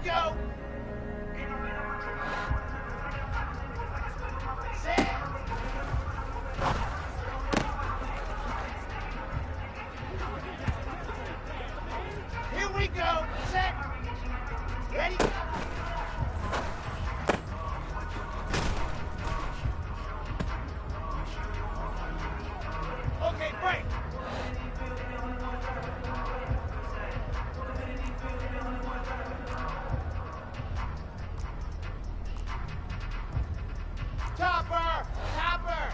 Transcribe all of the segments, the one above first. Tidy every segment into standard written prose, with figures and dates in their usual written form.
go! Set! Here we go! Set! Ready? Okay, break! Topper! Topper!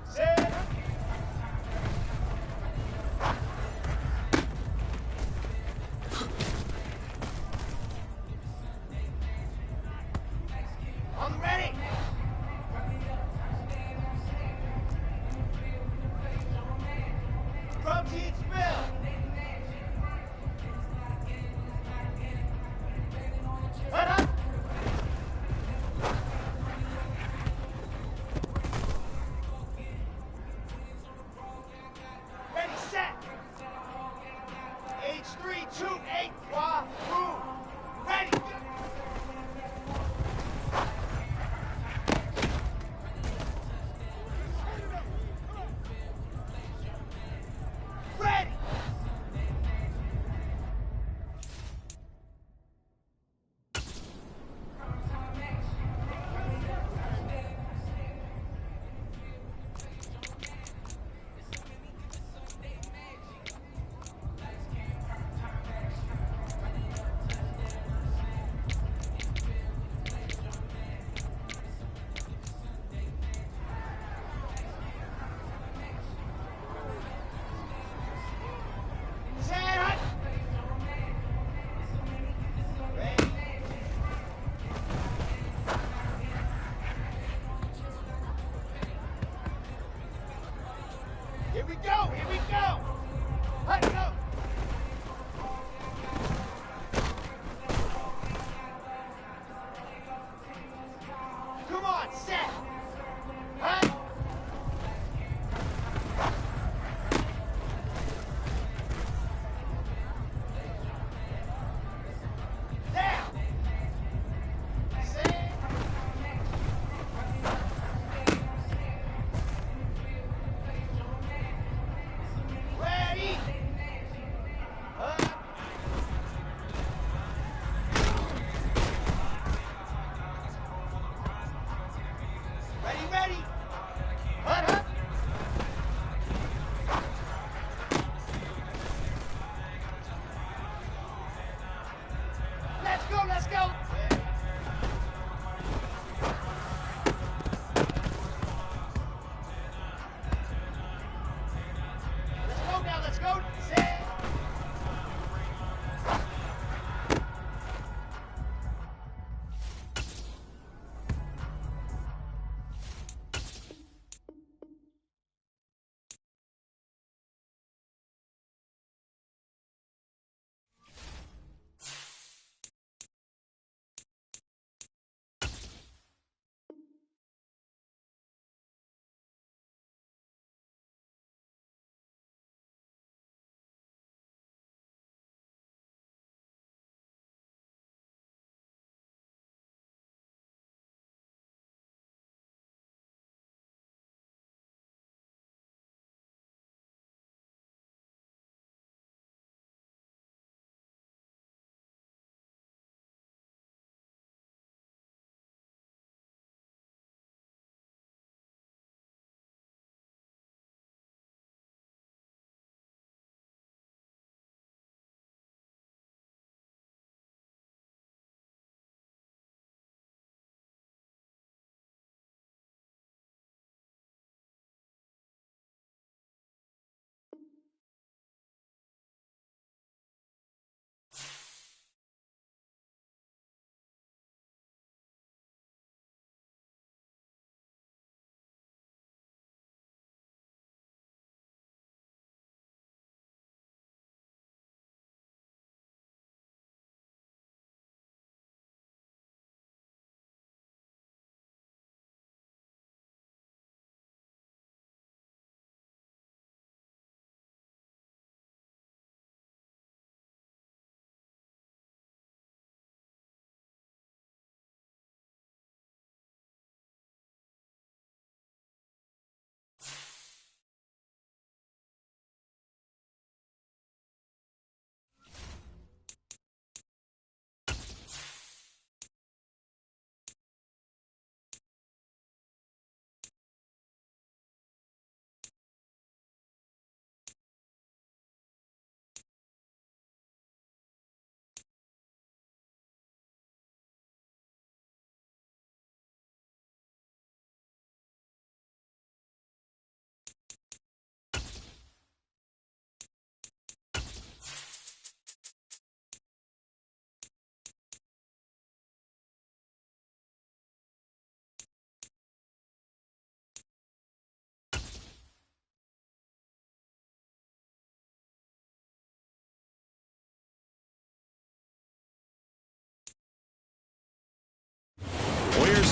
Set! I'm ready! Protein spill! Head up! Ready, set! H328, Wahoo! Ready! Ready! Set! Ready? Here we go! Here we go! Let's go! Come on, set! Hut! Down! Set! Ready!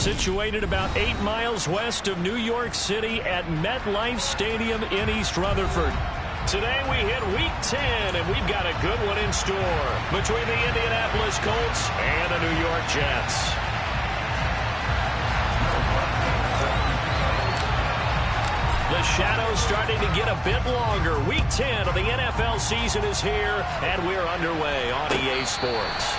situated about 8 miles west of New York City at MetLife Stadium in East Rutherford. Today we hit Week 10, and we've got a good one in store between the Indianapolis Colts and the New York Jets. The shadow's starting to get a bit longer. Week 10 of the NFL season is here, and we're underway on EA Sports.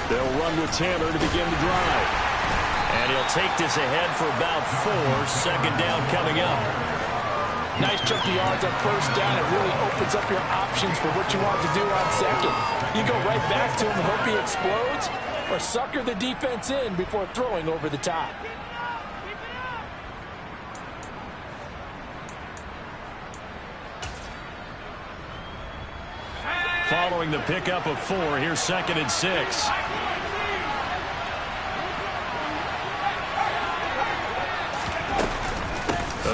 They'll run with Taylor to begin the drive. And he'll take this ahead for about 4. Second down coming up. Nice chunk of yards on first down. It really opens up your options for what you want to do on second. You go right back to him and hope he explodes, or sucker the defense in before throwing over the top. Following the pickup of 4, here's 2nd and 6.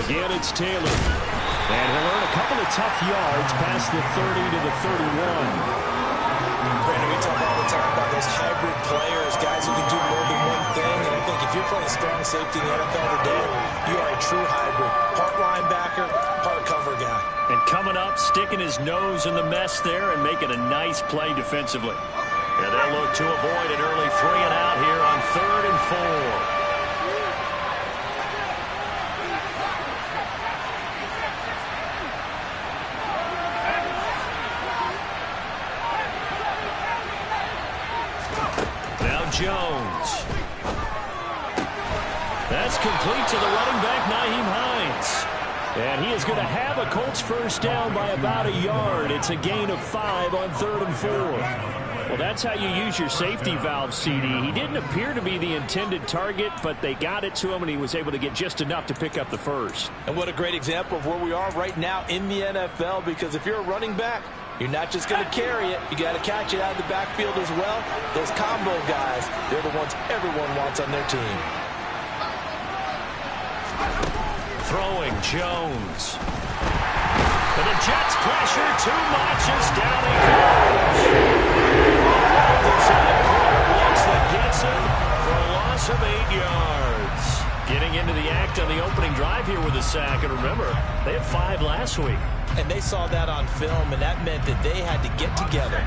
Again, it's Taylor. And he'll earn a couple of tough yards past the 30 to the 31. Brandon, we talk all the time about those hybrid players, guys who can do more than one thing. And I think if you're playing strong safety in the NFL today, you are a true hybrid. Part linebacker, part cover guy. And coming up, sticking his nose in the mess there and making a nice play defensively. And they'll look to avoid an early 3 and out here on 3rd and 4. Jones. That's complete to the running back, Nyheim Hines. And he is going to have a Colts first down by about a yard. It's a gain of 5 on 3rd and 4. Well, that's how you use your safety valve, CD. He didn't appear to be the intended target, but they got it to him, and he was able to get just enough to pick up the first. And what a great example of where we are right now in the NFL, because if you're a running back, you're not just going to carry it. You got to catch it out of the backfield as well. Those combo guys, they're the ones everyone wants on their team. Throwing Jones. And the Jets pressure too much as down he goes. Outside corner blitz that gets him for a loss of 8 yards. Getting into the act on the opening drive here with a sack. And remember, they had 5 last week. And they saw that on film, and that meant that they had to get together.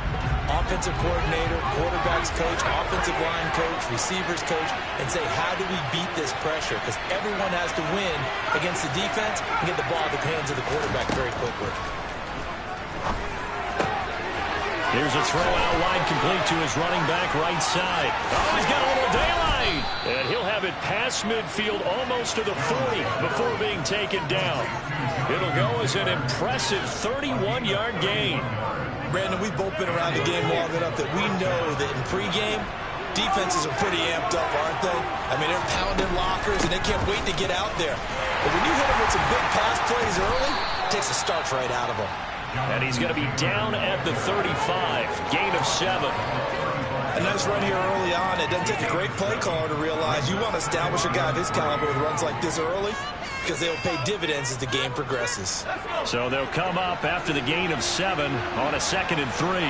Offensive coordinator, quarterbacks coach, offensive line coach, receivers coach, and say, how do we beat this pressure? Because everyone has to win against the defense and get the ball in the hands of the quarterback very quickly. Here's a throw out wide, complete to his running back right side. Oh, he's got a little daylight. And he'll have it past midfield almost to the 40 before being taken down. It'll go as an impressive 31-yard gain. Brandon, we've both been around the game long enough that we know that in pregame, defenses are pretty amped up, aren't they? I mean, they're pounding lockers, and they can't wait to get out there. But when you hit them with some big pass plays early, it takes the starch right out of them. And he's going to be down at the 35, gain of 7. A nice run here early on. It doesn't take a great play caller to realize you want to establish a guy of his caliber with runs like this early, because they'll pay dividends as the game progresses. So they'll come up after the gain of 7 on a 2nd and 3.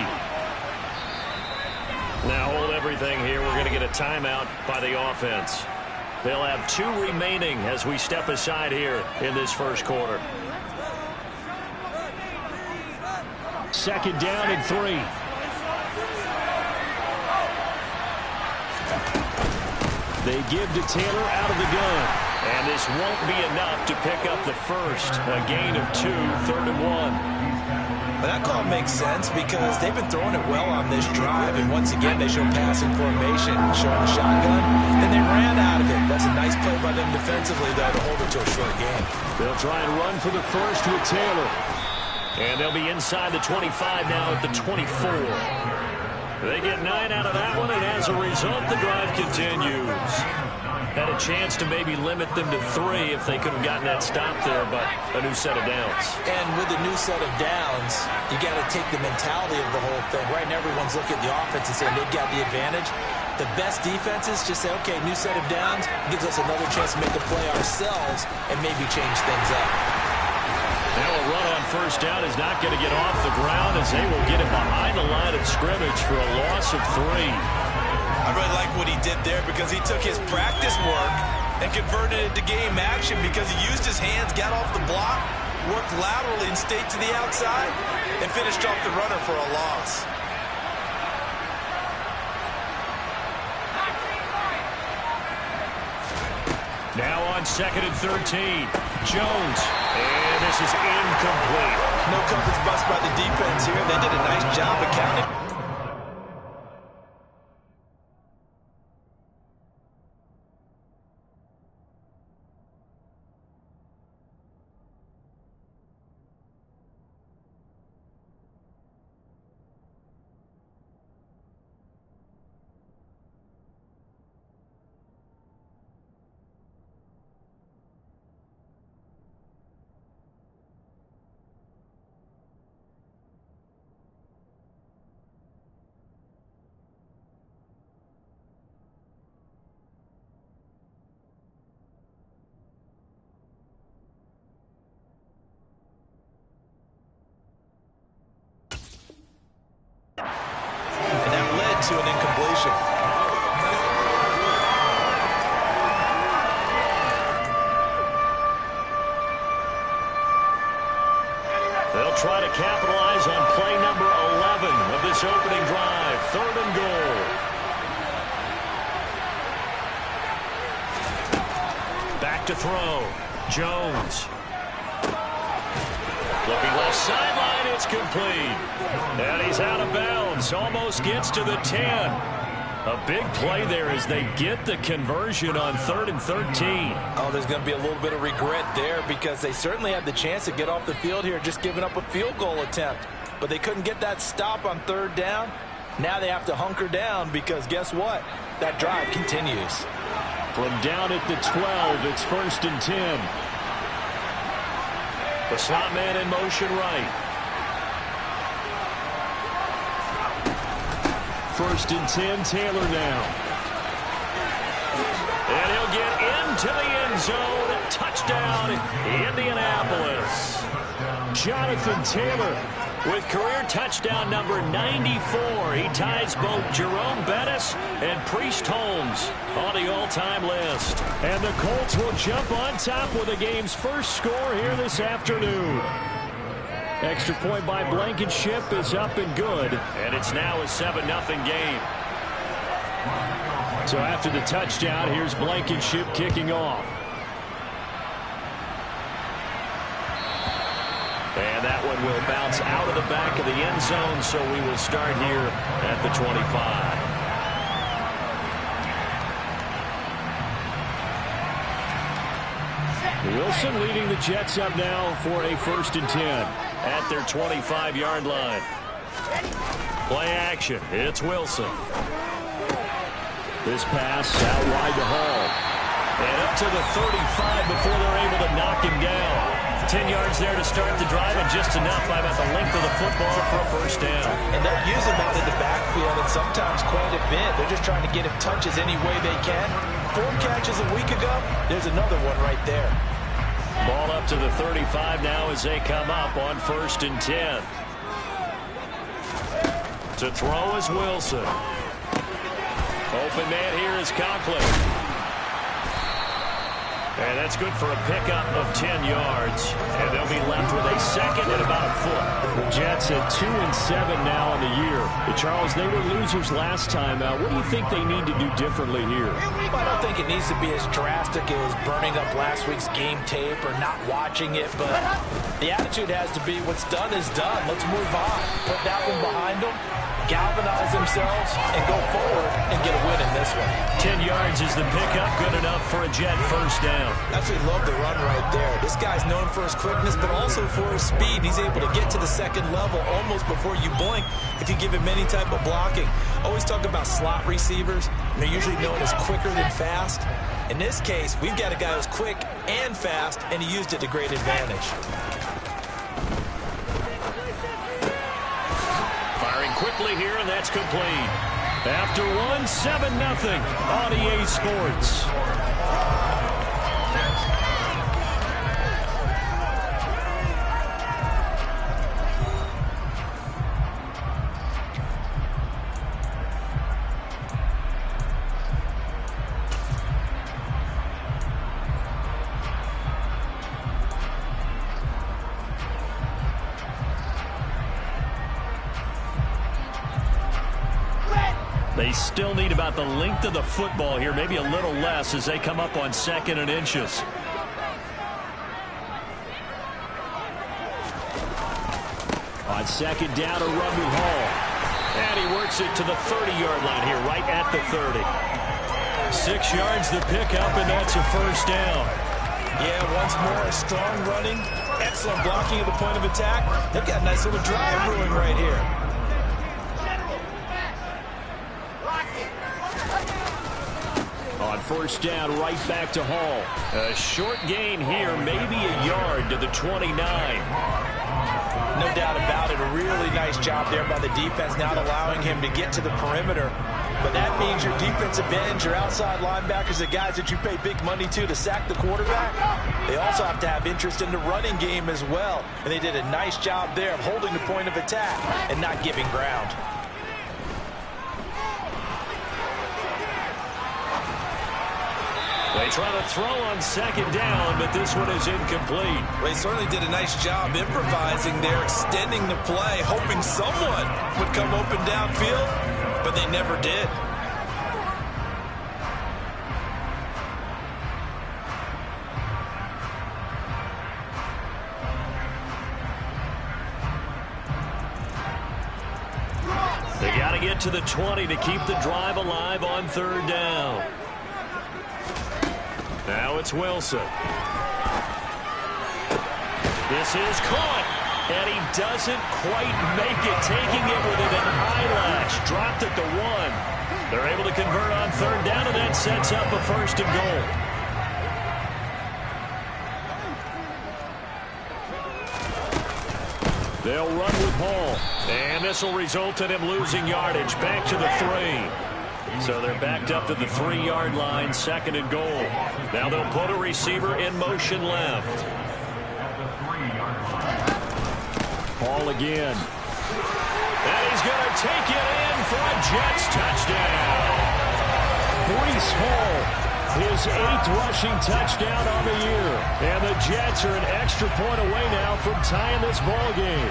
Now hold everything here. We're going to get a timeout by the offense. They'll have 2 remaining as we step aside here in this first quarter. 2nd down and 3. They give to Taylor out of the gun. And this won't be enough to pick up the first. A gain of 2, 3rd and 1. But that call makes sense because they've been throwing it well on this drive. And once again, they show passing formation, showing the shotgun. Then they ran out of it. That's a nice play by them defensively, though, to hold it to a short game. They'll try and run for the first with Taylor. And they'll be inside the 25 now at the 24. They get 9 out of that one, and as a result, the drive continues. Had a chance to maybe limit them to 3 if they could have gotten that stop there, but a new set of downs. And with a new set of downs, you got to take the mentality of the whole thing. Right now, everyone's looking at the offense and saying they've got the advantage. The best defenses just say, okay, new set of downs gives us another chance to make a play ourselves and maybe change things up. Now a run on first down is not going to get off the ground as they will get it behind the line of scrimmage for a loss of 3. I really like what he did there because he took his practice work and converted it to game action because he used his hands, got off the block, worked laterally and stayed to the outside, and finished off the runner for a loss. Now on 2nd and 13, Jones, and this is incomplete. No coverage bust by the defense here. They did a nice job accounting. And that led to an incompletion. They'll try to capitalize on play number 11 of this opening drive. 3rd and goal. Back to throw. Jones. Looking left sideline, it's complete. And he's out of bounds, almost gets to the 10. A big play there as they get the conversion on 3rd and 13. Oh, there's going to be a little bit of regret there because they certainly had the chance to get off the field here, just giving up a field goal attempt. But they couldn't get that stop on 3rd down. Now they have to hunker down because guess what? That drive continues. From down at the 12, it's 1st and 10. The slot man in motion right. 1st and 10, Taylor now. And he'll get into the end zone. Touchdown, Indianapolis. Jonathan Taylor with career touchdown number 94. He ties both Jerome Bettis and Priest Holmes on the all-time list. And the Colts will jump on top with the game's first score here this afternoon. Extra point by Blankenship is up and good, and it's now a 7-0 game. So after the touchdown, here's Blankenship kicking off. And that one will bounce out of the back of the end zone, so we will start here at the 25. Wilson leading the Jets up now for a 1st and 10 at their 25-yard line. Play action. It's Wilson. This pass out wide to Hall. And up to the 35 before they're able to knock him down. 10 yards there to start the drive, and just enough by about the length of the football for a 1st down. And they'll use him out in the backfield, and sometimes quite a bit. They're just trying to get him touches any way they can. 4 catches a week ago. There's another one right there. Ball up to the 35 now as they come up on 1st and 10. To throw is Wilson. Open man here is Conklin. And that's good for a pickup of 10 yards. And they'll be left with a 2nd and about a foot. The Jets at 2-7 now in the year. Charles, they were losers last time out. What do you think they need to do differently here? I don't think it needs to be as drastic as burning up last week's game tape or not watching it, but the attitude has to be what's done is done. Let's move on. Put that one behind them, galvanize themselves, and go forward and get a win in this one. 10 yards is the pickup. Good enough for a Jet 1st down. Absolutely love the run right there. This guy's known for his quickness, but also for his speed. He's able to get to the 2nd level almost before you blink if you give him any type of blocking. Always talk about slot receivers. They're usually known as quicker than fast. In this case, we've got a guy who's quick and fast, and he used it to great advantage. Firing quickly here, and that's complete. After one, 7-0 on EA Sports. They still need about the length of the football here, maybe a little less as they come up on 2nd and inches. On 2nd down, a run with Hall. And he works it to the 30-yard line here, right at the 30. 6 yards the pickup, and that's a first down. Yeah, once more, strong running, excellent blocking at the point of attack. They've got a nice little drive brewing right here. On 1st down, right back to Hall. A short gain here, maybe a yard to the 29. No doubt about it. A really nice job there by the defense, not allowing him to get to the perimeter. But that means your defensive ends, your outside linebackers, the guys that you pay big money to sack the quarterback, they also have to have interest in the running game as well. And they did a nice job there of holding the point of attack and not giving ground. They try to throw on 2nd down, but this one is incomplete. They certainly did a nice job improvising there, extending the play, hoping someone would come open downfield, but they never did. They got to get to the 20 to keep the drive alive on 3rd down. Now it's Wilson. This is caught, and he doesn't quite make it, taking it within an eyelash. Dropped it to 1. They're able to convert on 3rd down, and that sets up a 1st and goal. They'll run with Hall, and this will result in him losing yardage. Back to the 3. So they're backed up to the 3-yard line, 2nd and goal. Now they'll put a receiver in motion left. Hall again. And he's going to take it in for a Jets touchdown. Breece Hall, his 8th rushing touchdown on the year. And the Jets are an extra point away now from tying this ball game.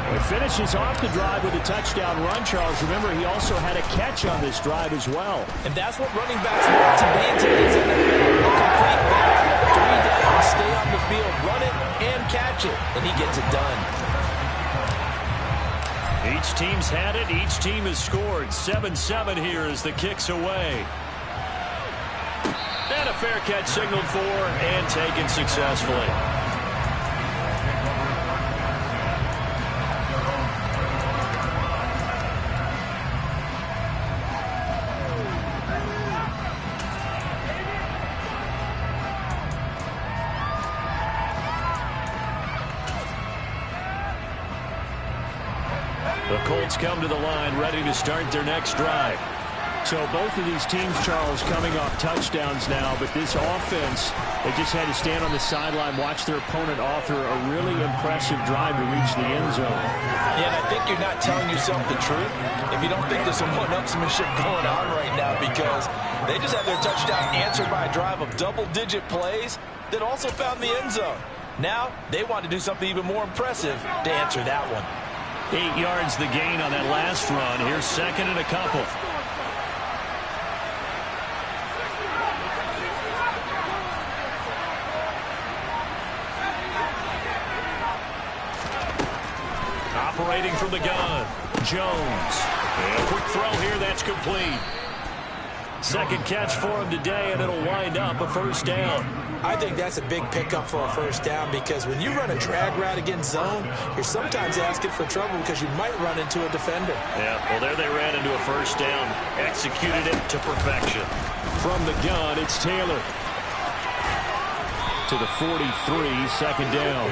He finishes off the drive with a touchdown run, Charles. Remember, he also had a catch on this drive as well. And that's what running backs want to be in today's NFL. A complete back, 3 down, stay on the field, run it, and catch it. And he gets it done. Each team's had it. Each team has scored. 7-7 here as the kick's away. And a fair catch signaled for and taken successfully. The Colts come to the line, ready to start their next drive. So both of these teams, Charles, coming off touchdowns now, but this offense, they just had to stand on the sideline, watch their opponent author a really impressive drive to reach the end zone. Yeah, and I think you're not telling yourself the truth if you don't think there's some one-upsmanship going on right now, because they just had their touchdown answered by a drive of double-digit plays that also found the end zone. Now they want to do something even more impressive to answer that one. 8 yards the gain on that last run. Here's 2nd and a couple. Operating from the gun, Jones. And a quick throw here, that's complete. Second catch for him today, and it'll wind up a first down. I think that's a big pickup for a first down because when you run a drag route against zone, you're sometimes asking for trouble because you might run into a defender. Yeah, well, there they ran into a first down. Executed it to perfection. From the gun, it's Taylor. To the 43, second down.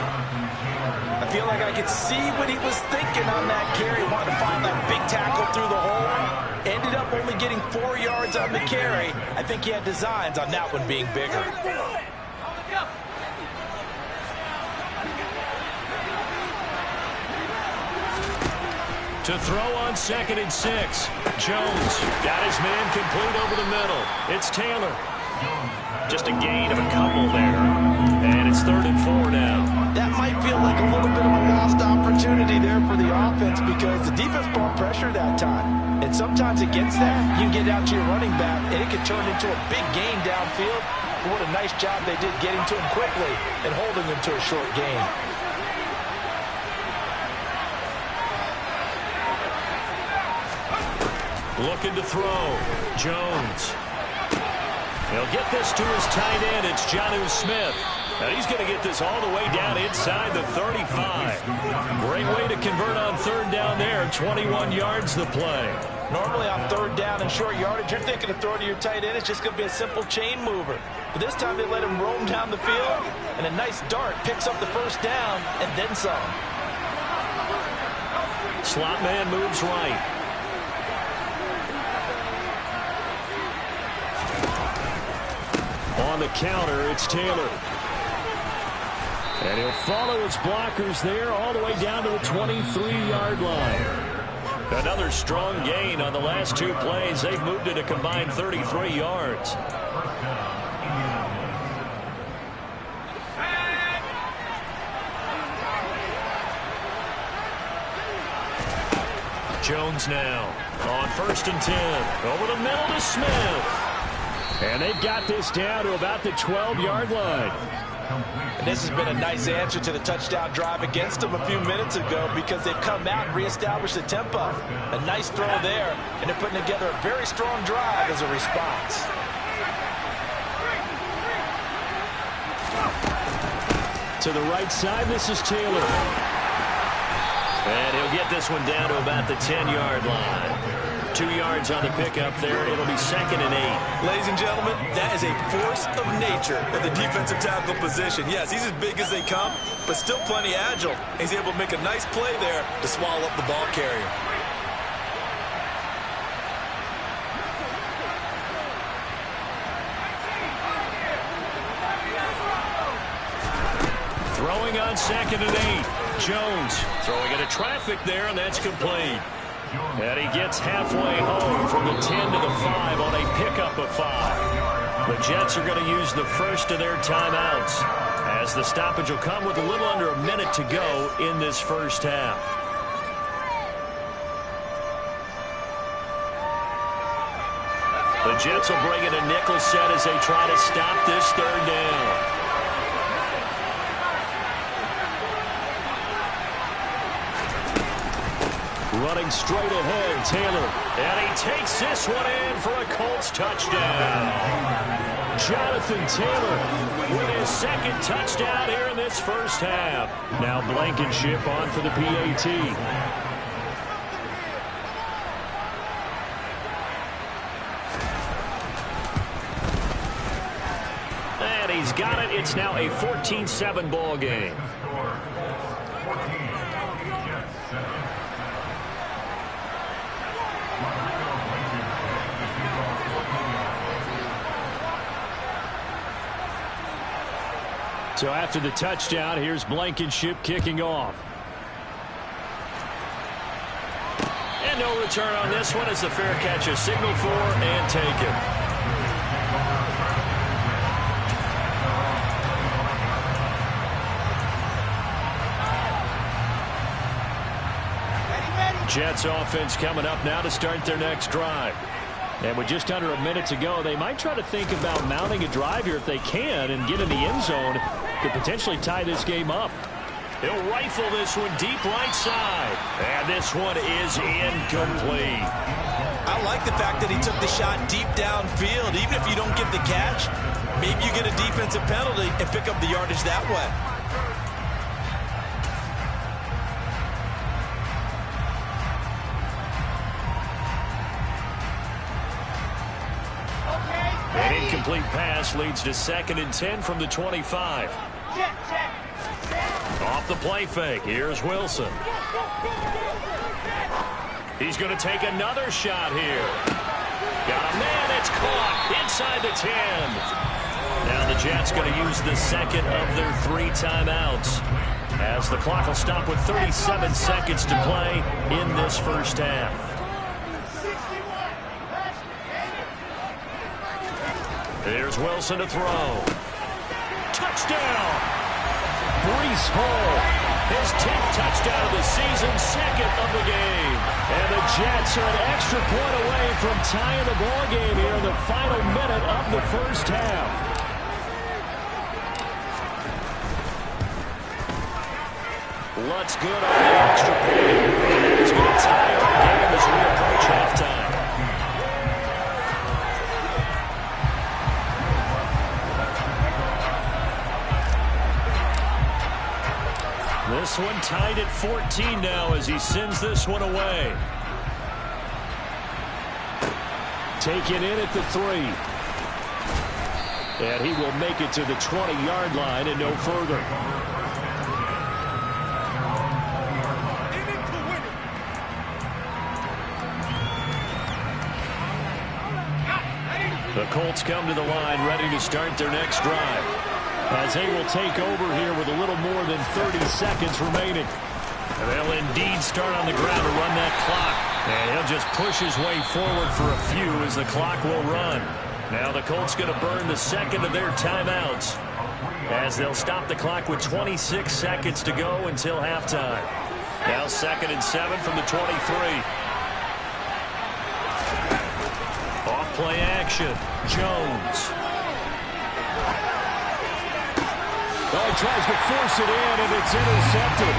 I feel like I could see what he was thinking on that carry. Wanted to find that big tackle through the hole. Ended up only getting 4 yards on the carry. I think he had designs on that one being bigger. To throw on 2nd and 6. Jones got his man complete over the middle. It's Taylor. Just a gain of a couple there. And it's 3rd and 4 now. That might feel like a little bit of a lost opportunity there for the offense because the defense brought pressure that time. And sometimes against that, you can get out to your running back, and it can turn into a big gain downfield. But what a nice job they did getting to him quickly and holding him to a short gain. Looking to throw. Jones. He'll get this to his tight end. It's Jonnu Smith. Now he's going to get this all the way down inside the 35. Great way to convert on 3rd down there. 21 yards the play. Normally on 3rd down and short yardage, you're thinking of throwing to your tight end. It's just going to be a simple chain mover. But this time they let him roam down the field, and a nice dart picks up the first down and then some. Slot man moves right. On the counter, it's Taylor. And he'll follow his blockers there all the way down to the 23-yard line. Another strong gain on the last 2 plays. They've moved it a combined 33 yards. Jones now on 1st and 10. Over the middle to Smith. And they've got this down to about the 12-yard line. And this has been a nice answer to the touchdown drive against them a few minutes ago because they've come out and reestablished the tempo. A nice throw there, and they're putting together a very strong drive as a response. To the right side, this is Taylor. And he'll get this one down to about the 10-yard line. 2 yards on the pickup there. It'll be 2nd and 8. Ladies and gentlemen, that is a force of nature at the defensive tackle position. Yes, he's as big as they come, but still plenty agile. He's able to make a nice play there to swallow up the ball carrier. Throwing on 2nd and 8. Jones throwing into traffic there, and that's complete. And he gets halfway home from the 10 to the 5 on a pickup of 5. The Jets are going to use the first of their timeouts as the stoppage will come with a little under a minute to go in this first half. The Jets will bring in a nickel set as they try to stop this 3rd down. Running straight ahead, Taylor. And he takes this one in for a Colts touchdown. Jonathan Taylor with his 2nd touchdown here in this first half. Now Blankenship on for the PAT. And he's got it. It's now a 14-7 ball game. So after the touchdown, here's Blankenship kicking off. And no return on this one as the fair catch is signaled for and taken. Jets offense coming up now to start their next drive. And with just under a minute to go, they might try to think about mounting a drive here if they can and get in the end zone to potentially tie this game up. He'll rifle this one deep right side. And this one is incomplete. I like the fact that he took the shot deep downfield. Even if you don't get the catch, maybe you get a defensive penalty and pick up the yardage that way. An incomplete pass leads to 2nd and 10 from the 25. Off the play fake. Here's Wilson. He's going to take another shot here. Got a man. It's caught inside the 10. Now the Jets going to use the second of their 3 timeouts, as the clock will stop with 37 seconds to play in this first half. Here's Wilson to throw. Touchdown! Breece Hall, his 10th touchdown of the season, 2nd of the game. And the Jets are an extra point away from tying the ball game here in the final minute of the first half. Lutz good on the extra point. It's going to tie our game as we approach halftime. This one tied at 14 now as he sends this one away. Taken in at the 3. And he will make it to the 20-yard line and no further. The Colts come to the line ready to start their next drive, as they will take over here with a little more than 30 seconds remaining. And they'll indeed start on the ground to run that clock. And he'll just push his way forward for a few as the clock will run. Now the Colts going to burn the second of their timeouts, as they'll stop the clock with 26 seconds to go until halftime. Now 2nd and 7 from the 23. Off play action. Jones. Oh, he tries to force it in, and it's intercepted.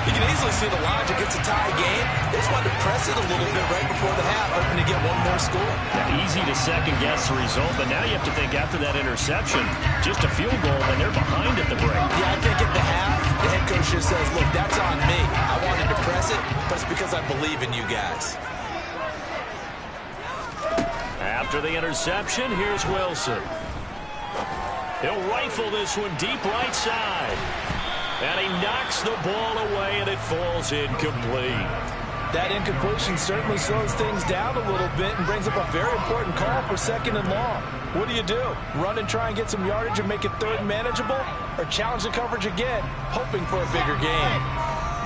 You can easily see the logic. It's a tie game. They just wanted to press it a little bit right before the half, hoping to get one more score. Yeah, easy to second-guess the result, but now you have to think after that interception, just a field goal, and they're behind at the break. Yeah, I think at the half, the head coach just says, look, that's on me. I wanted to press it, but it's because I believe in you guys. After the interception, here's Wilson. He'll rifle this one deep right side. And he knocks the ball away, and it falls incomplete. That incompletion certainly slows things down a little bit and brings up a very important call for 2nd and long. What do? Run and try and get some yardage and make it 3rd and manageable? Or challenge the coverage again, hoping for a bigger gain?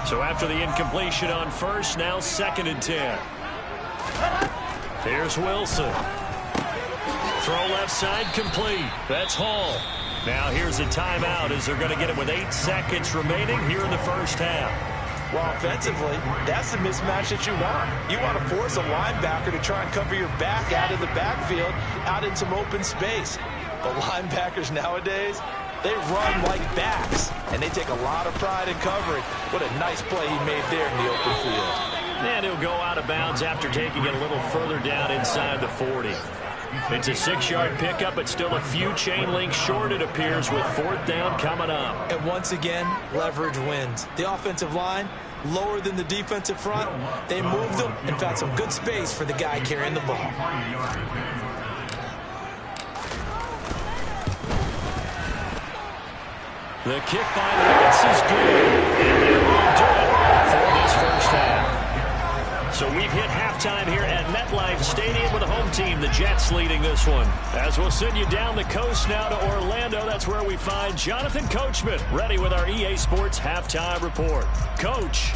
So after the incompletion on 1st, now 2nd and 10. Here's Wilson. Throw left side complete. That's Hall. Now here's a timeout as they're going to get it with 8 seconds remaining here in the first half. Well, offensively, that's the mismatch that you want. You want to force a linebacker to try and cover your back out of the backfield, out in some open space. But linebackers nowadays, they run like backs, and they take a lot of pride in covering. What a nice play he made there in the open field. And he'll go out of bounds after taking it a little further down inside the 40. It's a 6-yard pickup, but still a few chain links short, it appears, with 4th down coming up. And once again, leverage wins. The offensive line, lower than the defensive front. They moved them and found some good space for the guy carrying the ball. The kick by Lutz is good, and it will do it for this first half. So we've hit halftime here at MetLife Stadium with the home team, the Jets, leading this one. As we'll send you down the coast now to Orlando, that's where we find Jonathan Coachman, ready with our EA Sports Halftime Report. Coach.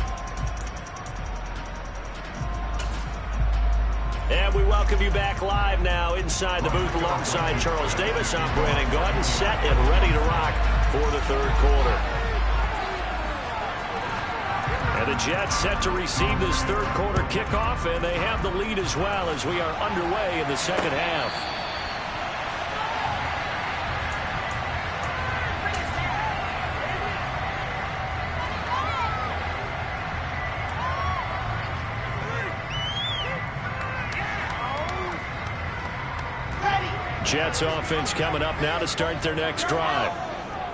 And we welcome you back live now inside the booth alongside Charles Davis. I'm Brandon Gaudin, set and ready to rock for the 3rd quarter. And the Jets set to receive this 3rd quarter kickoff, and they have the lead as well as we are underway in the 2nd half. Jets offense coming up now to start their next drive.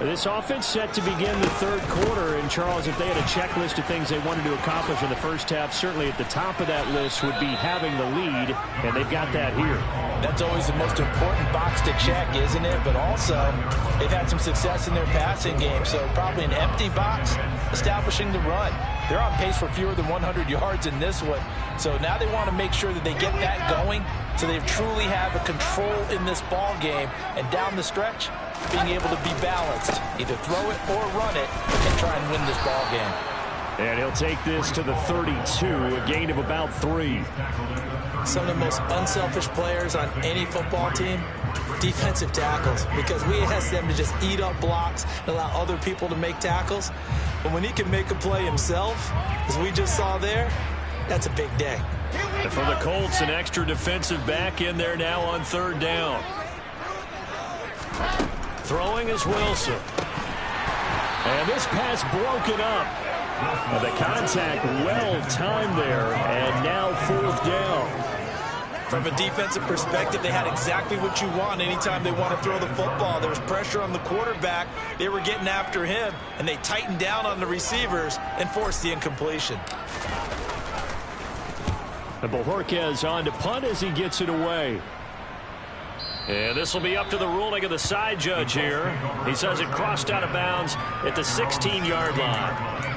This offense set to begin the third quarter. And, Charles, if they had a checklist of things they wanted to accomplish in the first half, certainly at the top of that list would be having the lead, and they've got that here. That's always the most important box to check, isn't it? But also, they've had some success in their passing game, so probably an empty box establishing the run. They're on pace for fewer than 100 yards in this one, so now they want to make sure that they get that going so they truly have a control in this ball game, and down the stretch, being able to be balanced, either throw it or run it, and try and win this ball game. And he'll take this to the 32, a gain of about 3. Some of the most unselfish players on any football team, defensive tackles, because we ask them to just eat up blocks and allow other people to make tackles. But when he can make a play himself, as we just saw there, that's a big day. And for the Colts, an extra defensive back in there now on third down. Throwing is Wilson. And this pass broken up. And the contact well timed there, and now fourth down. From a defensive perspective, they had exactly what you want anytime they want to throw the football. There was pressure on the quarterback. They were getting after him, and they tightened down on the receivers and forced the incompletion. And Bojorquez on to punt as he gets it away. And this will be up to the ruling of the side judge here. He says it crossed out of bounds at the 16-yard line.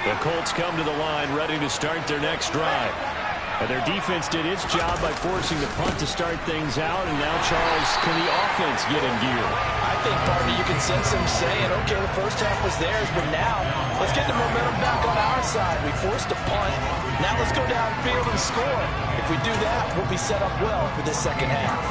The Colts come to the line ready to start their next drive. And their defense did its job by forcing the punt to start things out. And now, Charles, can the offense get in gear? I think, partner, you can sense them saying, okay, the first half was theirs, but now let's get the momentum back on our side. We forced a punt. Now let's go downfield and score. If we do that, we'll be set up well for this second half.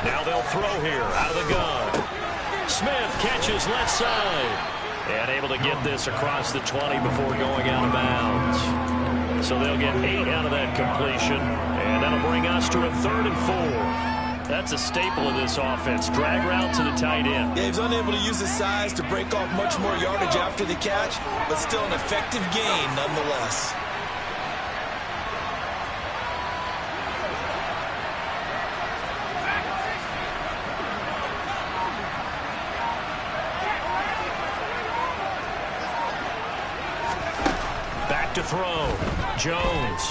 Now they'll throw here out of the gun. Smith catches left side. And able to get this across the 20 before going out of bounds. So they'll get 8 out of that completion. And that'll bring us to a 3rd and 4. That's a staple of this offense. Drag route to the tight end. Yeah, he's unable to use his size to break off much more yardage after the catch, but still an effective gain nonetheless. To throw. Jones.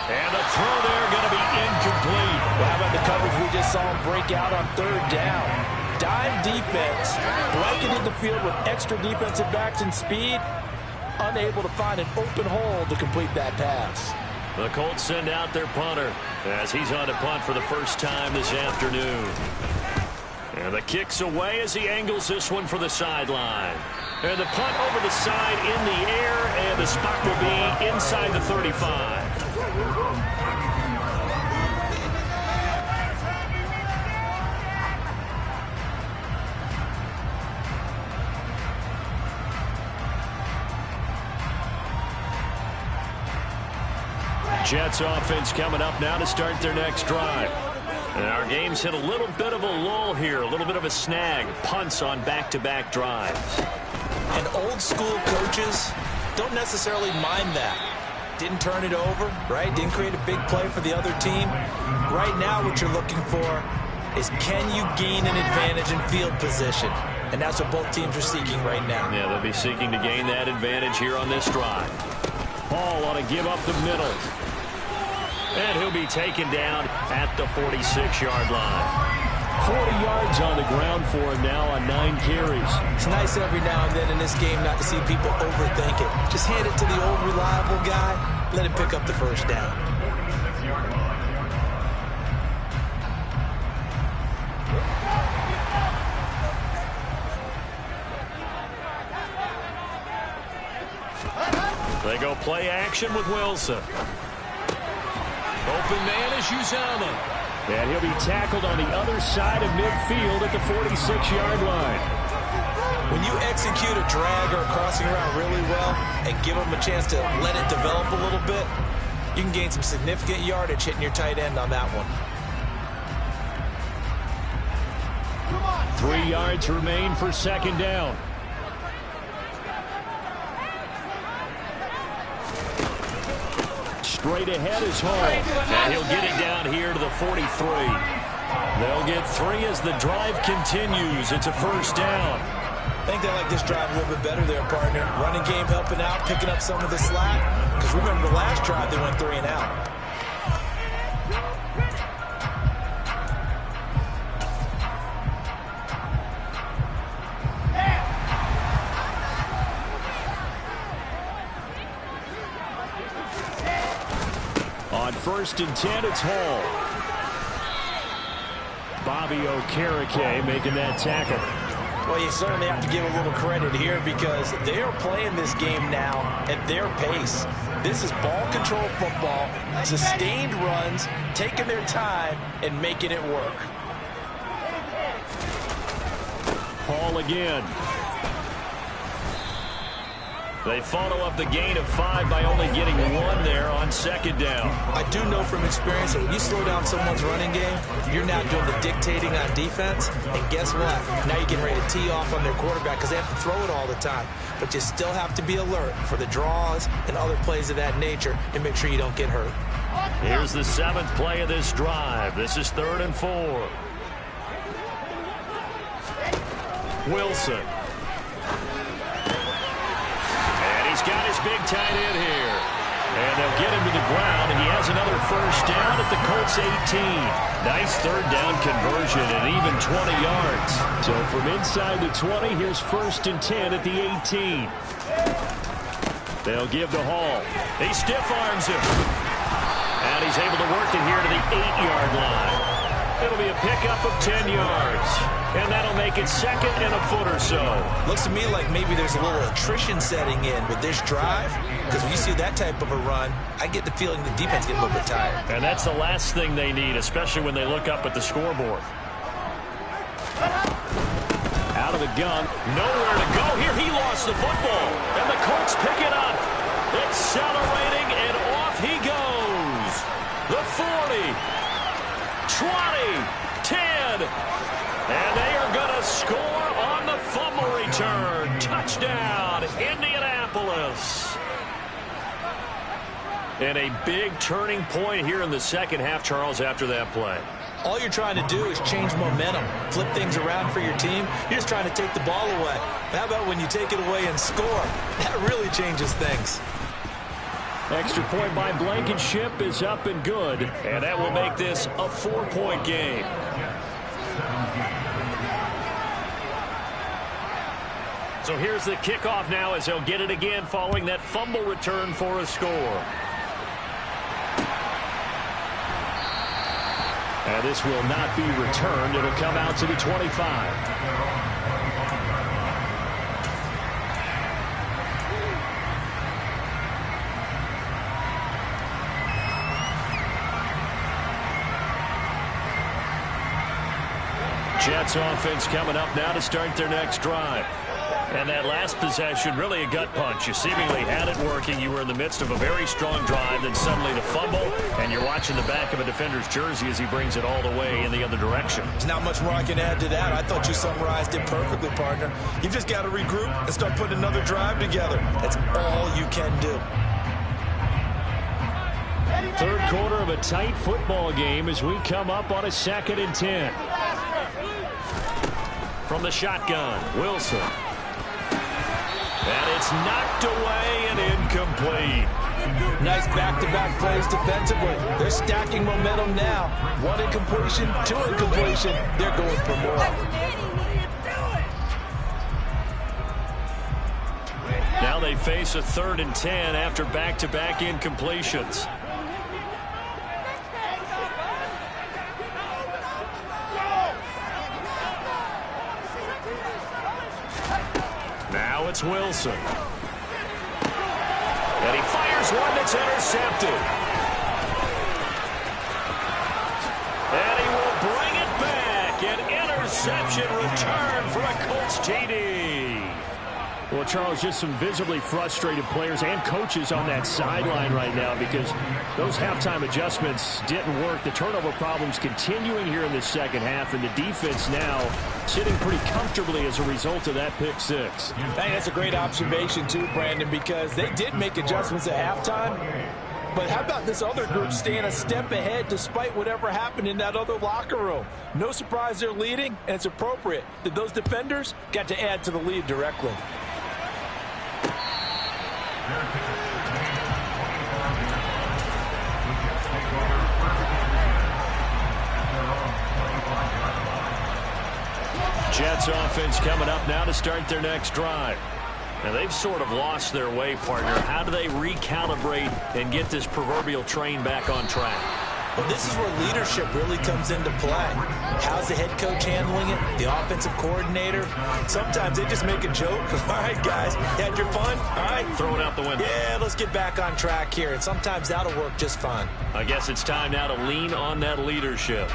And the throw there going to be incomplete. Well, how about the coverage we just saw him break out on third down? Dime defense, blanketed the field with extra defensive backs and speed, unable to find an open hole to complete that pass. The Colts send out their punter as he's on to punt for the first time this afternoon. And the kick's away as he angles this one for the sideline. And the punt over the side in the air, and the spot will be inside the 35. Jets offense coming up now to start their next drive. And our game's hit a little bit of a lull here, a little bit of a snag. Punts on back-to-back drives. And old-school coaches don't necessarily mind that. Didn't turn it over, right? Didn't create a big play for the other team. Right now what you're looking for is can you gain an advantage in field position? And that's what both teams are seeking right now. Yeah, they'll be seeking to gain that advantage here on this drive. Paul ought to give up the middle. And he'll be taken down at the 46-yard line. 40 yards on the ground for him now on 9 carries. It's nice every now and then in this game not to see people overthink it. Just hand it to the old reliable guy. Let him pick up the first down. They go play action with Wilson. Open man is Uzomah. And he'll be tackled on the other side of midfield at the 46-yard line. When you execute a drag or a crossing route really well and give them a chance to let it develop a little bit, you can gain some significant yardage hitting your tight end on that one. 3 yards remain for second down. Straight ahead is Hall, and he'll get it down here to the 43. They'll get 3 as the drive continues. It's a first down. I think they like this drive a little bit better there, partner. Running game helping out, picking up some of the slack. Because remember the last drive, they went 3 and out. On 1st and 10, it's Hall. Bobby Okereke making that tackle. Well, you certainly have to give a little credit here because they are playing this game now at their pace. This is ball control football, sustained runs, taking their time and making it work. Hall again. They follow up the gain of 5 by only getting 1 there on second down. I do know from experience that when you slow down someone's running game, you're now doing the dictating on defense. And guess what? Now you're getting ready to tee off on their quarterback because they have to throw it all the time. But you still have to be alert for the draws and other plays of that nature to make sure you don't get hurt. Here's the 7th play of this drive. This is 3rd and 4. Wilson. He's got his big tight end here. And they'll get him to the ground, and he has another first down at the Colts 18. Nice 3rd down conversion and even 20 yards. So from inside the 20, here's 1st and 10 at the 18. They'll give to Hall. He stiff arms him. And he's able to work it here to the 8-yard line. It'll be a pickup of 10 yards. And that'll make it 2nd and a foot or so. Looks to me like maybe there's a little attrition setting in with this drive. Because when you see that type of a run, I get the feeling the defense getting a little bit tired. And that's the last thing they need, especially when they look up at the scoreboard. Out of the gun. Nowhere to go. Here he lost the football. And the Colts pick it up. Accelerating, and off he goes. The 40. 20. 10. And they are going to score on the fumble return. Touchdown, Indianapolis. And a big turning point here in the second half, Charles, after that play. All you're trying to do is change momentum, flip things around for your team. You're just trying to take the ball away. How about when you take it away and score? That really changes things. Extra point by Blankenship is up and good. And that will make this a 4-point game. So here's the kickoff now as they'll get it again following that fumble return for a score. And this will not be returned. It'll come out to the 25. Jets offense coming up now to start their next drive. And that last possession, really a gut punch. You seemingly had it working. You were in the midst of a very strong drive, then suddenly the fumble, and you're watching the back of a defender's jersey as he brings it all the way in the other direction. There's not much more I can add to that. I thought you summarized it perfectly, partner. You've just got to regroup and start putting another drive together. That's all you can do. 3rd quarter of a tight football game as we come up on a 2nd and 10. From the shotgun, Wilson. And it's knocked away and incomplete. Nice back-to-back plays defensively. They're stacking momentum now. 1 incompletion, 2 incompletion. They're going for more. Now they face a 3rd and 10 after back-to-back incompletions. Now it's Wilson. And he fires one that's intercepted. And he will bring it back. An interception return for a Colts TD. Well, Charles, just some visibly frustrated players and coaches on that sideline right now because those halftime adjustments didn't work. The turnover problems continuing here in the second half, and the defense now sitting pretty comfortably as a result of that pick six. I think that's a great observation too, Brandon, because they did make adjustments at halftime. But how about this other group staying a step ahead despite whatever happened in that other locker room? No surprise they're leading, and it's appropriate that those defenders got to add to the lead directly. Jets offense coming up now to start their next drive. Now, they've sort of lost their way, partner. How do they recalibrate and get this proverbial train back on track? Well, this is where leadership really comes into play. How's the head coach handling it? The offensive coordinator? Sometimes they just make a joke. All right, guys, you had your fun? All right. Throw it out the window. Yeah, let's get back on track here. And sometimes that'll work just fine. I guess it's time now to lean on that leadership.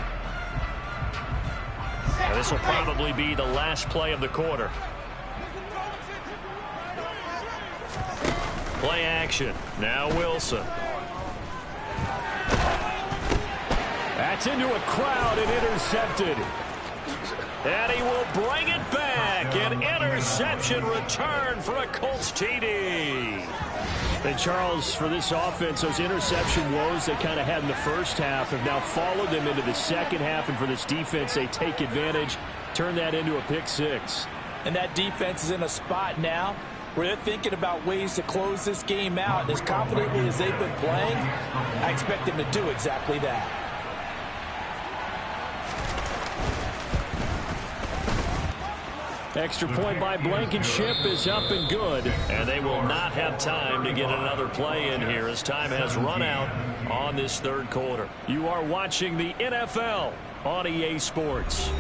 Now, this will probably be the last play of the quarter. Play action. Now Wilson. That's into a crowd and intercepted. And he will bring it back. An interception return for a Colts TD. And Charles, for this offense, those interception woes they kind of had in the first half have now followed them into the second half. And for this defense, they take advantage, turn that into a pick six. And that defense is in a spot now where they're thinking about ways to close this game out. And as confidently as they've been playing, I expect them to do exactly that. Extra point by Blankenship is up and good. And they will not have time to get another play in here as time has run out on this third quarter. You are watching the NFL on EA Sports.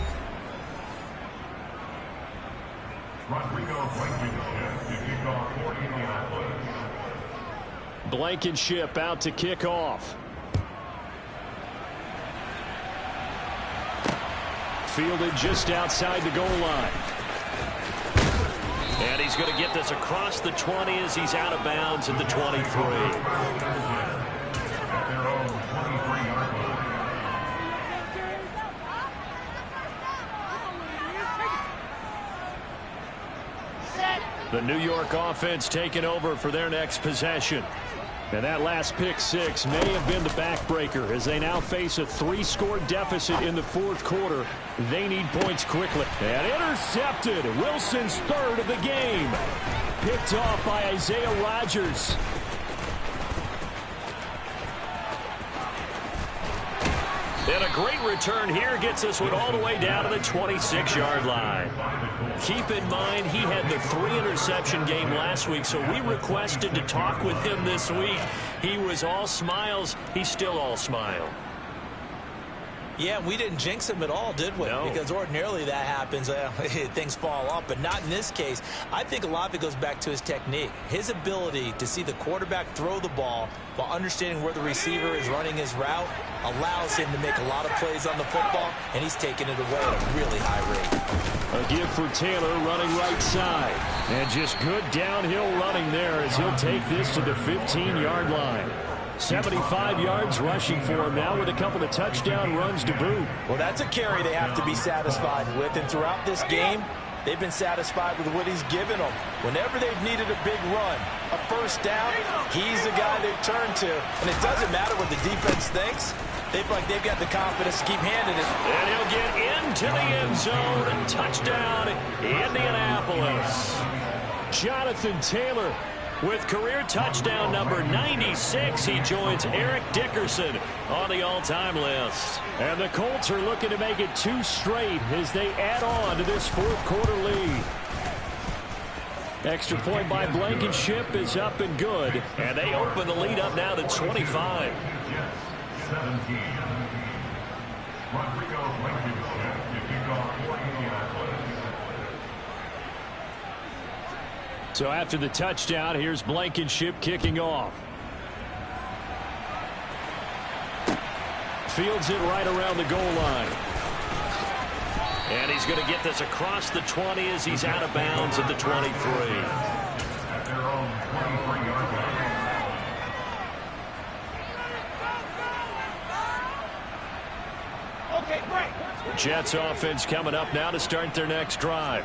Blankenship out to kick off. Fielded just outside the goal line. And he's going to get this across the 20 as he's out of bounds at the 23. The New York offense taking over for their next possession. And that last pick six may have been the backbreaker as they now face a three-score deficit in the fourth quarter. They need points quickly. And intercepted. Wilson's third of the game. Picked off by Isaiah Rodgers. And a great return here gets this one all the way down to the 26-yard line. Keep in mind he had the 3-interception game last week, so we requested to talk with him this week. He was all smiles. He's still all smile. Yeah, we didn't jinx him at all, did we? No. Because ordinarily that happens. Things fall off, but not in this case. I think a lot of it goes back to his technique. His ability to see the quarterback throw the ball while understanding where the receiver is running his route allows him to make a lot of plays on the football, and he's taking it away at a really high rate. A give for Taylor running right side. And just good downhill running there as he'll take this to the 15-yard line. 75 yards rushing for him now with a couple of touchdown runs to boot. Well, that's a carry they have to be satisfied with. And throughout this game, they've been satisfied with what he's given them. Whenever they've needed a big run, a first down, he's the guy they've turned to. And it doesn't matter what the defense thinks. They feel like they've got the confidence to keep handing it. And he'll get into the end zone and touchdown Indianapolis. Jonathan Taylor with career touchdown number 96. He joins Eric Dickerson on the all-time list. And the Colts are looking to make it 2 straight as they add on to this fourth quarter lead. Extra point by Blankenship is up and good. And they open the lead up now to 25. So after the touchdown, here's Blankenship kicking off. Fields it right around the goal line. And he's going to get this across the 20 as he's out of bounds at the 23. Okay, break. Jets offense coming up now to start their next drive.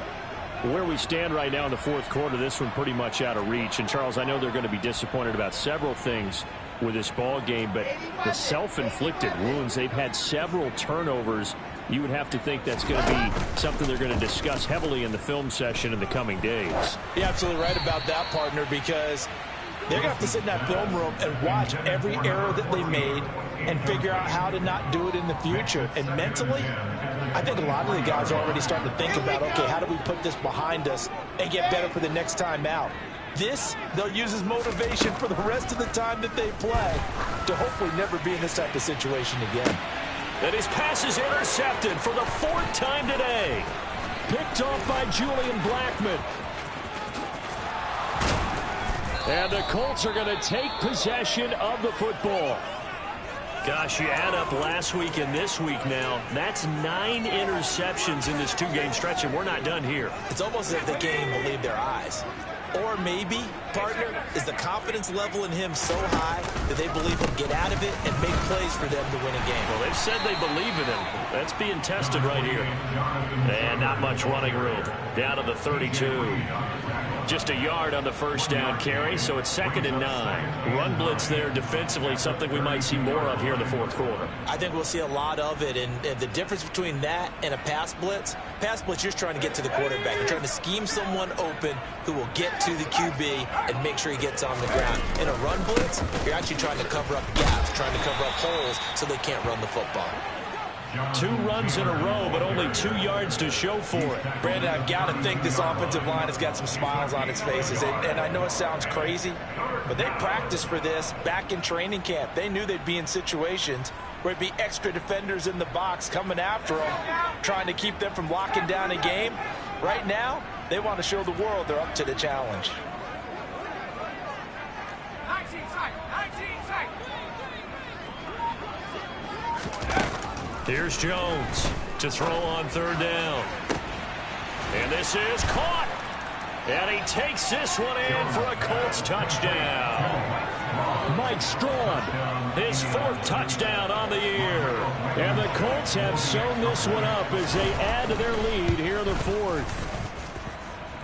Where we stand right now in the fourth quarter, this one pretty much out of reach. And, Charles, I know they're going to be disappointed about several things with this ball game, but the self-inflicted wounds, they've had several turnovers. You would have to think that's going to be something they're going to discuss heavily in the film session in the coming days. You're absolutely right about that, partner, because they're going to have to sit in that film room and watch every error that they made and figure out how to not do it in the future. And mentally, I think a lot of the guys are already starting to think about, okay, how do we put this behind us and get better for the next time out? This, they'll use as motivation for the rest of the time that they play to hopefully never be in this type of situation again. And his pass is intercepted for the fourth time today. Picked off by Julian Blackmon. And the Colts are going to take possession of the football. Gosh, you add up last week and this week now. That's 9 interceptions in this two-game stretch, and we're not done here. It's almost as if the game believed their eyes. Or maybe, partner, is the confidence level in him so high that they believe he'll get out of it and make plays for them to win a game. Well, they've said they believe in him. That's being tested right here. And not much running room. Down to the 32. Just a yard on the first down carry, so it's 2nd and 9. Run blitz there defensively, something we might see more of here in the fourth quarter. I think we'll see a lot of it, and the difference between that and a pass blitz, you're just trying to get to the quarterback. You're trying to scheme someone open who will get to the QB and make sure he gets on the ground. In a run blitz, you're actually trying to cover up gaps, trying to cover up holes so they can't run the football. 2 runs in a row, but only 2 yards to show for it. Brandon, I've got to think this offensive line has got some smiles on its faces. And I know it sounds crazy, but they practiced for this back in training camp. They knew they'd be in situations where it'd be extra defenders in the box coming after them, trying to keep them from locking down a game. Right now, they want to show the world they're up to the challenge. 19 side, 19 side. Here's Jones to throw on 3rd down. And this is caught. And he takes this one in for a Colts touchdown. Mike Strawn, his 4th touchdown on the year. And the Colts have sewn this one up as they add to their lead here in the 4th.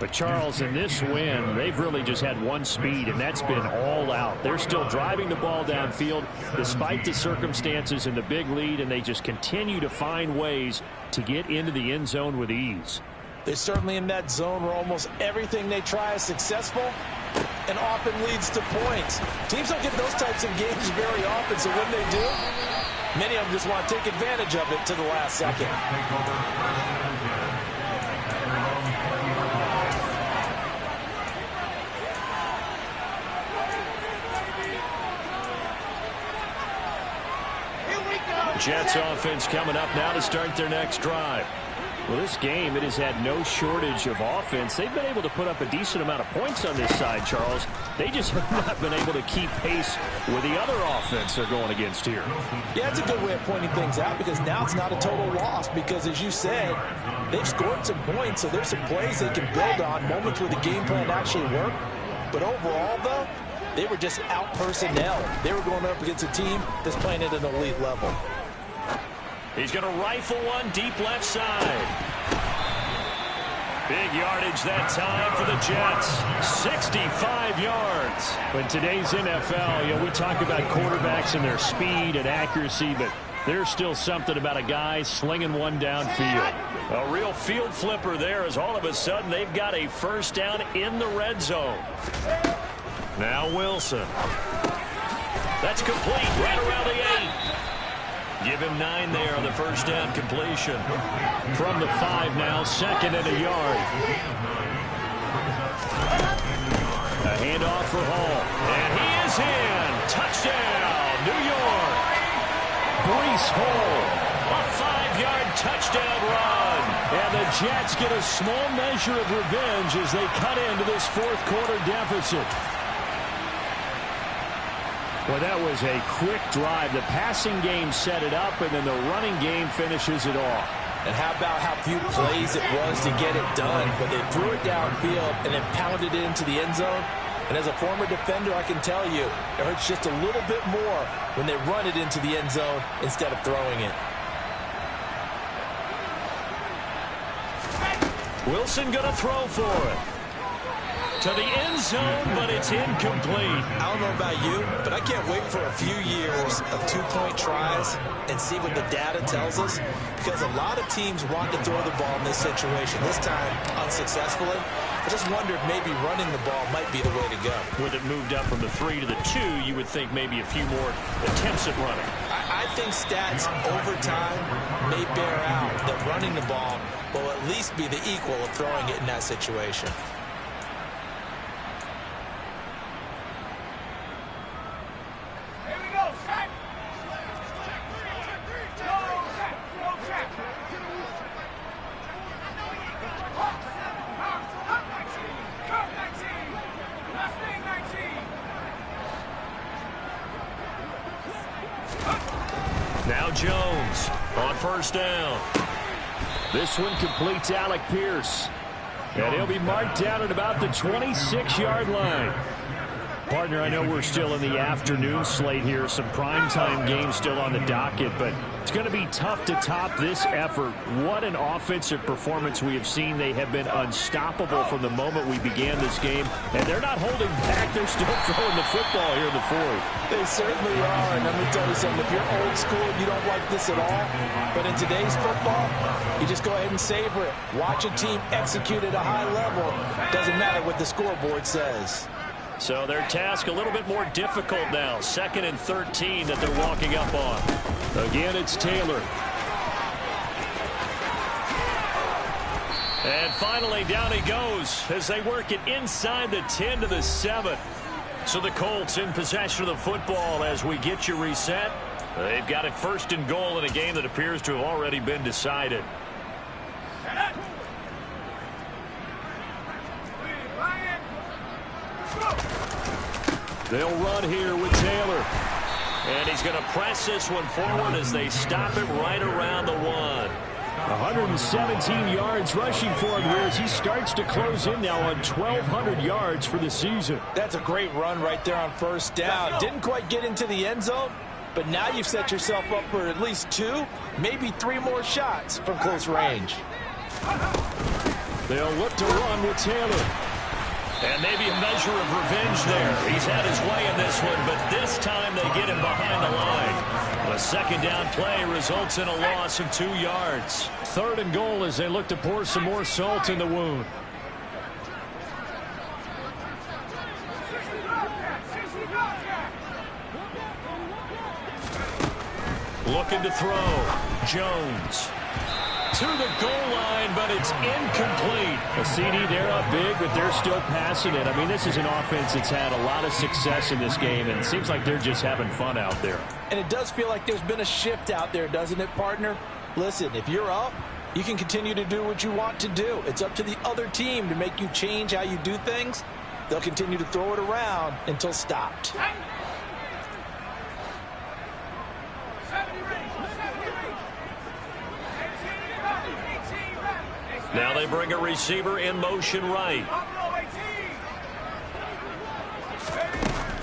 But, Charles, in this win, they've really just had one speed, and that's been all out. They're still driving the ball downfield despite the circumstances and the big lead, and they just continue to find ways to get into the end zone with ease. They're certainly in that zone where almost everything they try is successful and often leads to points. Teams don't get those types of games very often, so when they do, many of them just want to take advantage of it to the last second. Jets offense coming up now to start their next drive. Well, this game, it has had no shortage of offense. They've been able to put up a decent amount of points on this side, Charles. They just have not been able to keep pace with the other offense they're going against here. Yeah, it's a good way of pointing things out because now it's not a total loss because, as you said, they've scored some points, so there's some plays they can build on, moments where the game plan actually worked. But overall, though, they were just out personnel. They were going up against a team that's playing at an elite level. He's going to rifle one deep left side. Big yardage that time for the Jets. 65 yards. But today's NFL, we talk about quarterbacks and their speed and accuracy, but there's still something about a guy slinging one downfield. A real field flipper there as all of a sudden they've got a first down in the red zone. Now Wilson. That's complete right around the 8. Give him 9 there on the first down completion. From the 5 now, 2nd and a yard. A handoff for Hall. And he is in. Touchdown, New York. Breece Hall. A 5-yard touchdown run. And the Jets get a small measure of revenge as they cut into this fourth quarter deficit. Well, that was a quick drive. The passing game set it up, and then the running game finishes it off. And how about how few plays it was to get it done, but they threw it downfield and then pounded it into the end zone. And as a former defender, I can tell you, it hurts just a little bit more when they run it into the end zone instead of throwing it. Wilson going to throw for it. To the end zone, but it's incomplete. I don't know about you, but I can't wait for a few years of two-point tries and see what the data tells us, because a lot of teams want to throw the ball in this situation, this time unsuccessfully. I just wonder if maybe running the ball might be the way to go. With it moved up from the 3 to the 2, you would think maybe a few more attempts at running. I think stats over time may bear out that running the ball will at least be the equal of throwing it in that situation. Now Jones on first down. This one completes Alec Pierce. And he'll be marked down at about the 26-yard line. Partner, I know we're still in the afternoon slate here. Some primetime games still on the docket, but it's going to be tough to top this effort. What an offensive performance we have seen. They have been unstoppable from the moment we began this game, and they're not holding back. They're still throwing the football here in the fourth. They certainly are, and let me tell you something. If you're old school, you don't like this at all, but in today's football, you just go ahead and savor it. Watch a team execute at a high level. Doesn't matter what the scoreboard says. So their task a little bit more difficult now. 2nd and 13 that they're walking up on. Again, it's Taylor. And finally, down he goes as they work it inside the 10 to the 7. So the Colts in possession of the football as we get you reset. They've got it 1st and goal in a game that appears to have already been decided. They'll run here with Taylor. And he's going to press this one forward as they stop it right around the 1. 117 yards rushing for him here as he starts to close in now on 1,200 yards for the season. That's a great run right there on first down. Didn't quite get into the end zone, but now you've set yourself up for at least 2, maybe 3 more shots from close range. They'll look to run with Taylor. And maybe a measure of revenge there. He's had his way in this one, but this time they get him behind the line. A 2nd down play results in a loss of 2 yards. 3rd and goal as they look to pour some more salt in the wound. Looking to throw. Jones. To the goal line, but it's incomplete. A CD, they're up big, but they're still passing it. I mean, this is an offense that's had a lot of success in this game, and it seems like they're just having fun out there. And it does feel like there's been a shift out there, doesn't it, partner? Listen, if you're up, you can continue to do what you want to do. It's up to the other team to make you change how you do things. They'll continue to throw it around until stopped. Now they bring a receiver in motion right.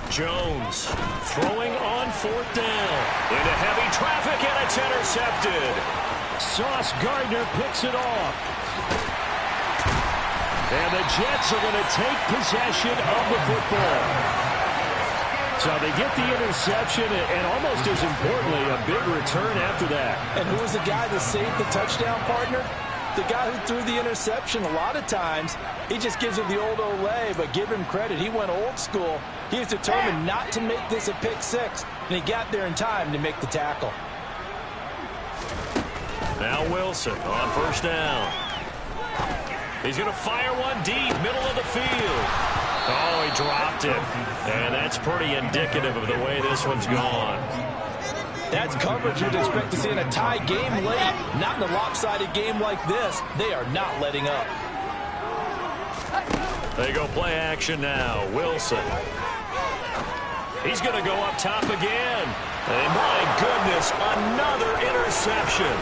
Jones throwing on 4th down. Into heavy traffic, and it's intercepted. Sauce Gardner picks it off. And the Jets are going to take possession of the football. So they get the interception, and almost as importantly, a big return after that. And who was the guy that saved the touchdown, partner? The guy who threw the interception. A lot of times, he just gives it the old Olay, but give him credit. He went old school. He was determined not to make this a pick 6, and he got there in time to make the tackle. Now Wilson on first down. He's going to fire one deep, middle of the field. Oh, he dropped it. And that's pretty indicative of the way this one's gone. That's coverage you'd expect to see in a tie game late. Not in a lopsided game like this. They are not letting up. They go play action now. Wilson. He's going to go up top again. And my goodness, another interception.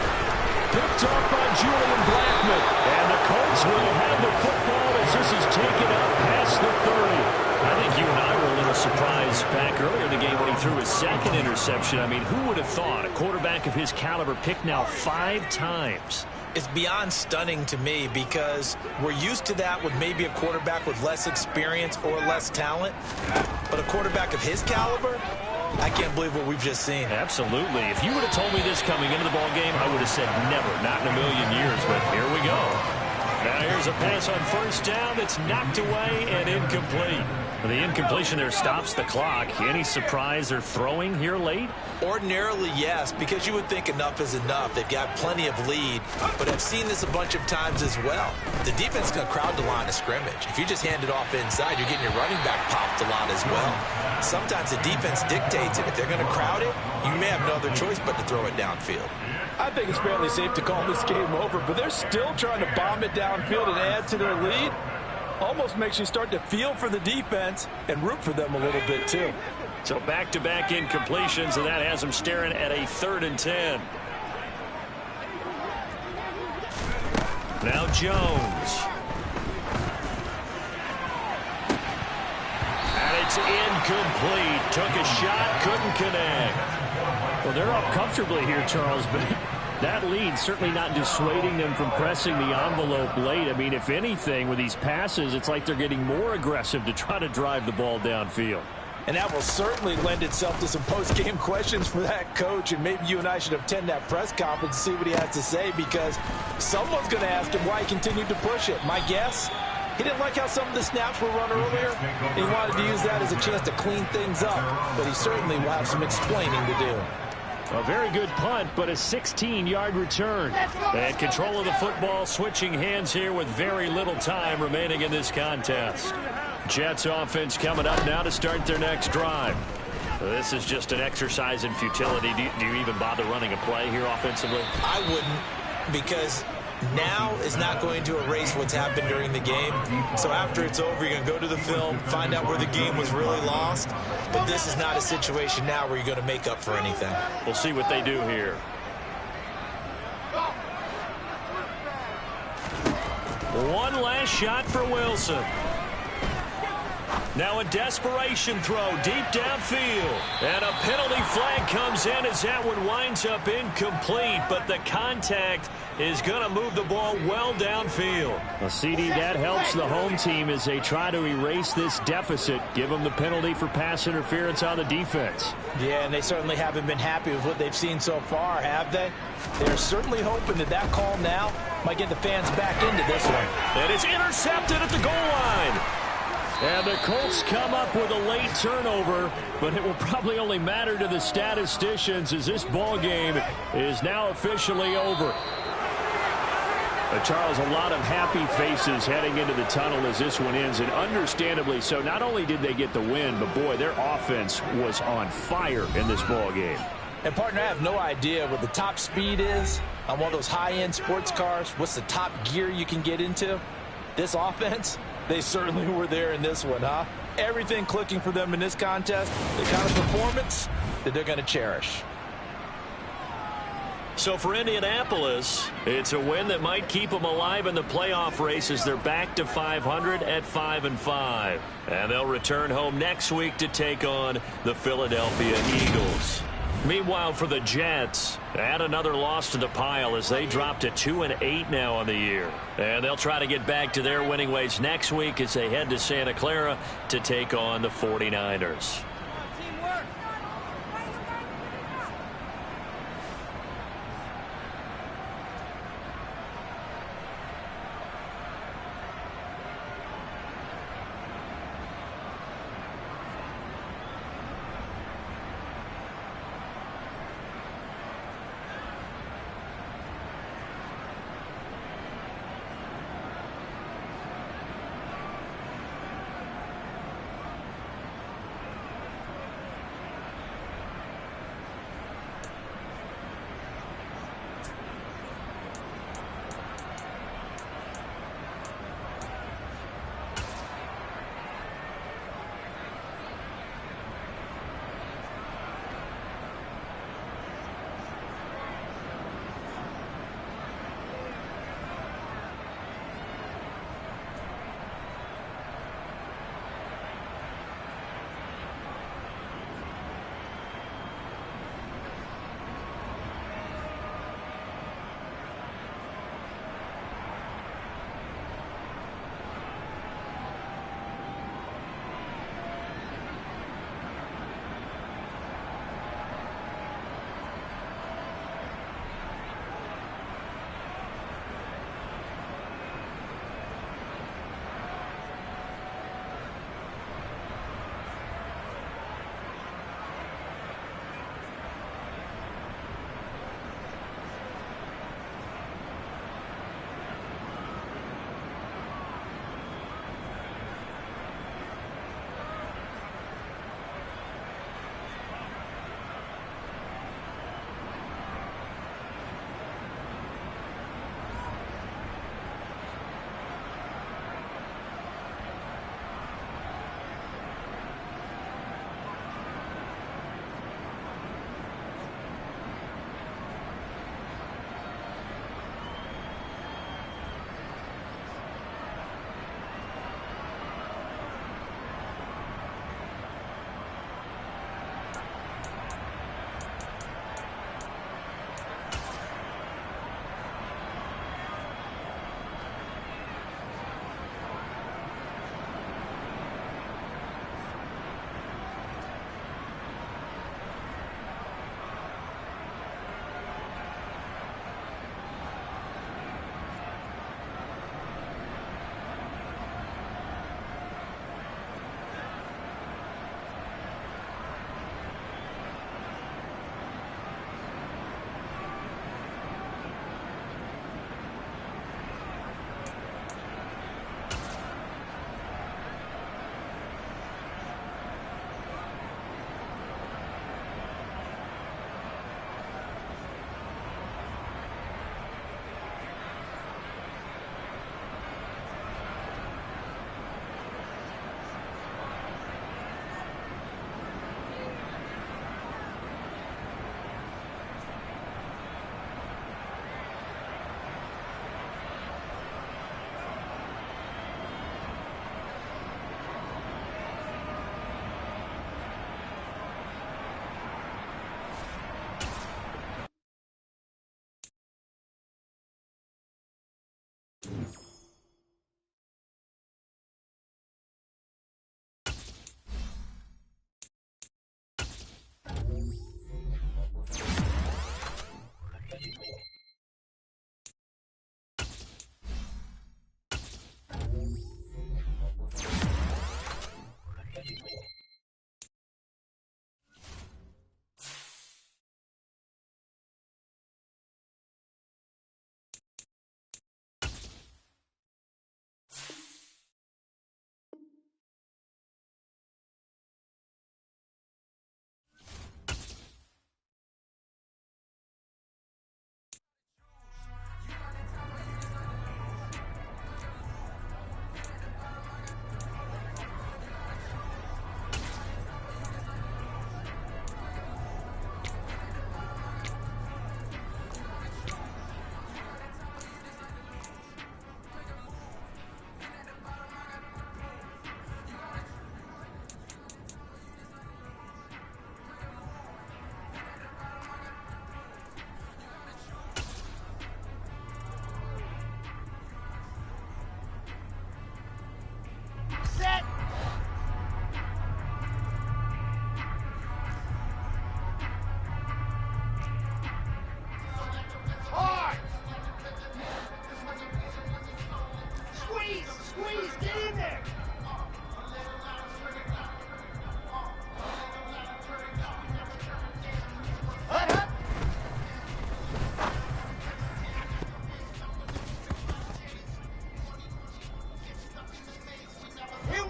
picked up by Julian Blackmon. And the Colts will have the football as this is taken up past the 30. I think you and I were a little surprised back earlier in the game when he threw his second interception. I mean, who would have thought a quarterback of his caliber picked now 5 times? It's beyond stunning to me because we're used to that with maybe a quarterback with less experience or less talent. But a quarterback of his caliber, I can't believe what we've just seen. Absolutely. If you would have told me this coming into the ball game, I would have said never, not in a million years. But here we go. Now here's a pass on first down that's knocked away and incomplete. The incompletion there stops the clock. Any surprise they're throwing here late? Ordinarily, yes, because you would think enough is enough. They've got plenty of lead, but I've seen this a bunch of times as well. The defense is going to crowd the line of scrimmage. If you just hand it off inside, you're getting your running back popped a lot as well. Sometimes the defense dictates it. If they're going to crowd it, you may have no other choice but to throw it downfield. I think it's fairly safe to call this game over, but they're still trying to bomb it downfield and add to their lead. Almost makes you start to feel for the defense and root for them a little bit too. So back-to-back incompletions, and that has them staring at a 3rd and 10. Now Jones. And it's incomplete. Took a shot, couldn't connect. Well, they're up comfortably here, Charles, but that lead certainly not dissuading them from pressing the envelope late. I mean, if anything, with these passes, it's like they're getting more aggressive to try to drive the ball downfield. And that will certainly lend itself to some post-game questions for that coach, and maybe you and I should attend that press conference and see what he has to say, because someone's going to ask him why he continued to push it. My guess, he didn't like how some of the snaps were run earlier. He wanted to use that as a chance to clean things up, but he certainly will have some explaining to do. A very good punt, but a 16-yard return. And control of the football, switching hands here with very little time remaining in this contest. Jets offense coming up now to start their next drive. This is just an exercise in futility. Do you even bother running a play here offensively? I wouldn't, because now is not going to erase what's happened during the game. So after it's over, you're going to go to the film, find out where the game was really lost. But this is not a situation now where you're going to make up for anything. We'll see what they do here. One last shot for Wilson. Now a desperation throw deep downfield. And a penalty flag comes in as that one winds up incomplete. But the contact is going to move the ball well downfield. A CD that helps the home team as they try to erase this deficit. Give them the penalty for pass interference on the defense. Yeah, and they certainly haven't been happy with what they've seen so far, have they? They're certainly hoping that that call now might get the fans back into this one. And it's intercepted at the goal line. And the Colts come up with a late turnover, but it will probably only matter to the statisticians as this ball game is now officially over. Charles, a lot of happy faces heading into the tunnel as this one ends, and understandably so. Not only did they get the win, but boy, their offense was on fire in this ball game. And partner, I have no idea what the top speed is on one of those high-end sports cars. What's the top gear you can get into? This offense, they certainly were there in this one, huh? Everything clicking for them in this contest, the kind of performance that they're going to cherish. So for Indianapolis, it's a win that might keep them alive in the playoff race as they're back to 500 at 5-5. And they'll return home next week to take on the Philadelphia Eagles. Meanwhile, for the Jets, add another loss to the pile as they drop to 2-8 now on the year. And they'll try to get back to their winning ways next week as they head to Santa Clara to take on the 49ers.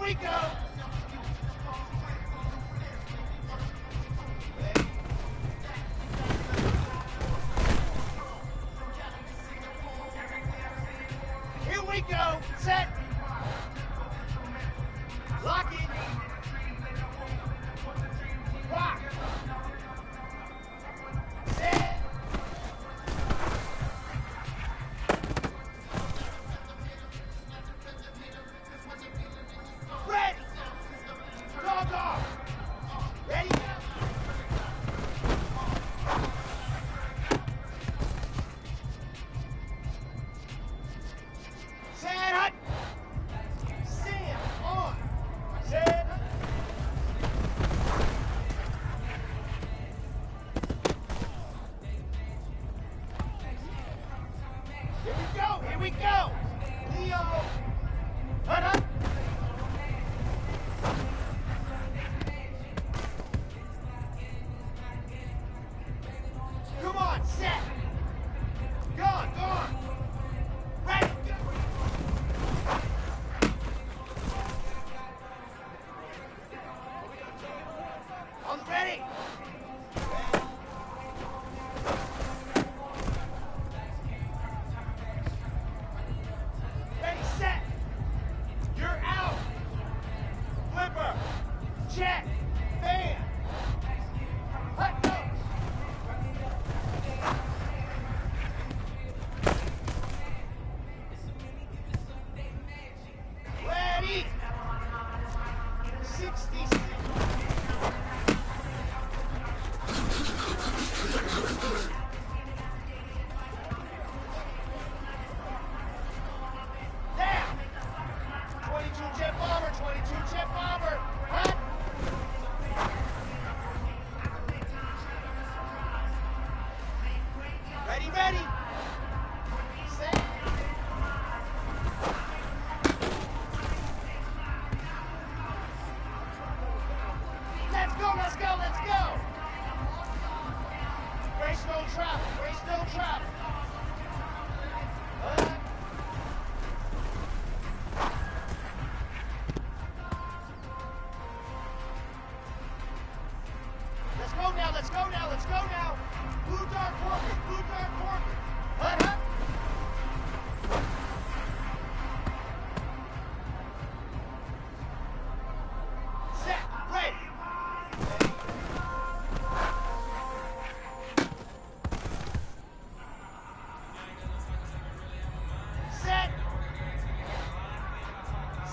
we go. Here we go. Set. Lock it. Rock. Set. Ready. Dog off. Ready. Set hut. Sam on. Set hut. Here we go. Here we go. Leo. Hut hut. Come on, set. Gone, gone. Ready. On the ready. Ready, set. You're out. Flipper. Check. Fan. Hut goes. Ready. 66. Down. 22 jet bomber, 22 jet bomber. Hut. Ready, ready. Set. Let's go, let's go, let's go. Grace no travel, grace no travel. Let's go now, let's go now, let's go now. Blue dark corker, blue dark corker. Hut, hut. Set, ready. Set.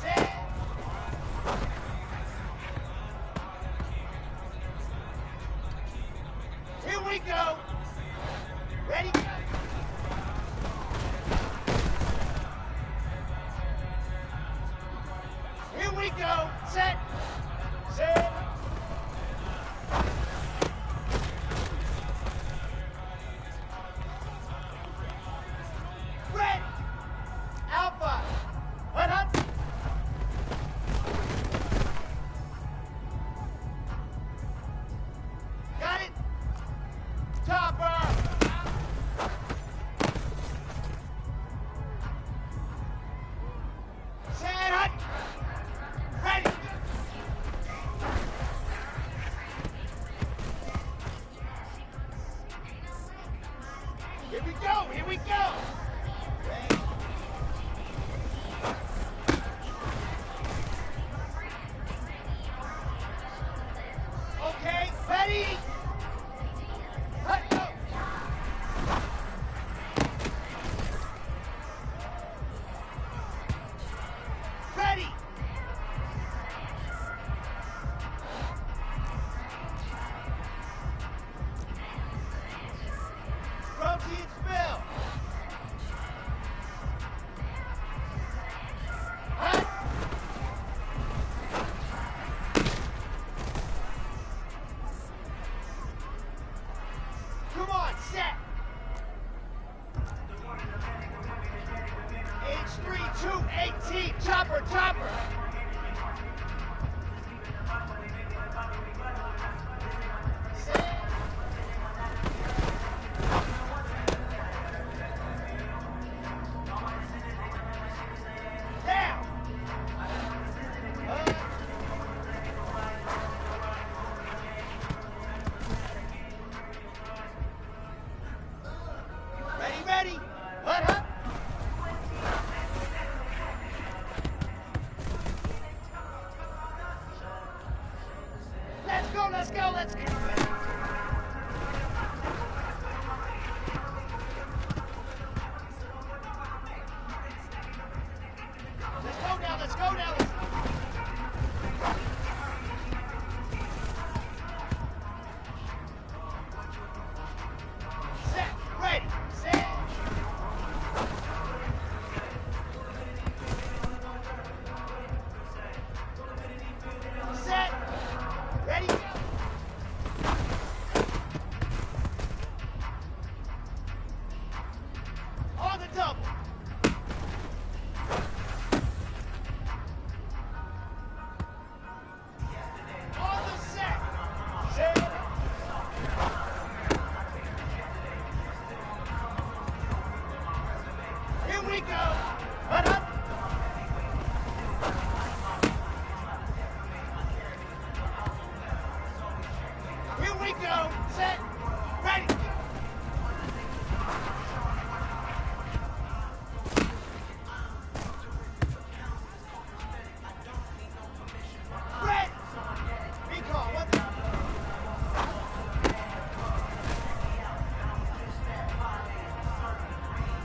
Set. Here we go. Ready? Here we go. Set. Set. Ready. Alpha. Hut hut. Got it. Topper. Set hut. Ready. let's go. Let's go now, let's go now. Set, ready, set. Set, ready, go. On the double. On the set. Set. Here we go. Hut, hut. Here we go. Set. Ready.